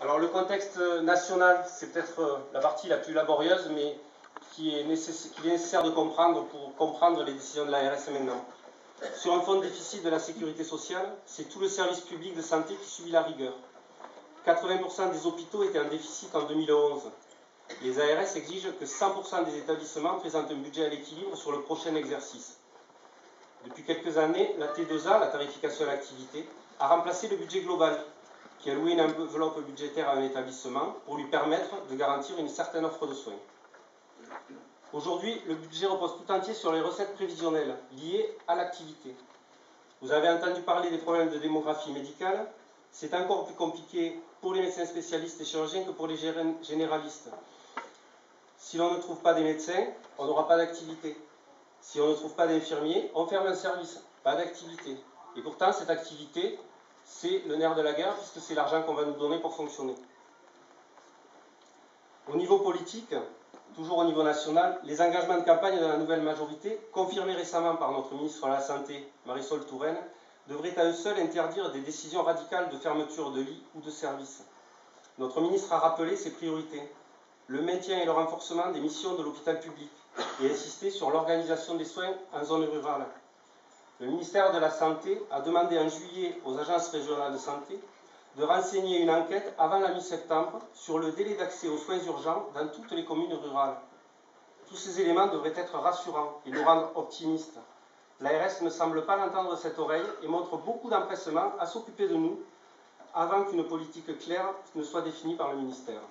Alors le contexte national, c'est peut-être la partie la plus laborieuse, mais qu'il est nécessaire de comprendre pour comprendre les décisions de l'ARS maintenant. Sur un fond de déficit de la sécurité sociale, c'est tout le service public de santé qui subit la rigueur. 80% des hôpitaux étaient en déficit en 2011. Les ARS exigent que 100% des établissements présentent un budget à l'équilibre sur le prochain exercice. Depuis quelques années, la T2A, la tarification à l'activité, a remplacé le budget global, qui allouait une enveloppe budgétaire à un établissement pour lui permettre de garantir une certaine offre de soins. Aujourd'hui, le budget repose tout entier sur les recettes prévisionnelles liées à l'activité. Vous avez entendu parler des problèmes de démographie médicale. C'est encore plus compliqué pour les médecins spécialistes et chirurgiens que pour les généralistes. Si l'on ne trouve pas des médecins, on n'aura pas d'activité. Si on ne trouve pas d'infirmiers, on ferme un service, pas d'activité. Et pourtant, cette activité, c'est le nerf de la guerre, puisque c'est l'argent qu'on va nous donner pour fonctionner. Au niveau politique, toujours au niveau national, les engagements de campagne de la nouvelle majorité, confirmés récemment par notre ministre de la Santé, Marisol Touraine, devraient à eux seuls interdire des décisions radicales de fermeture de lits ou de services. Notre ministre a rappelé ses priorités, le maintien et le renforcement des missions de l'hôpital public et insisté sur l'organisation des soins en zone rurale. Le ministère de la Santé a demandé en juillet aux agences régionales de santé de renseigner une enquête avant la mi-septembre sur le délai d'accès aux soins urgents dans toutes les communes rurales. Tous ces éléments devraient être rassurants et nous rendre optimistes. L'ARS ne semble pas l'entendre de cette oreille et montre beaucoup d'empressement à s'occuper de nous avant qu'une politique claire ne soit définie par le ministère.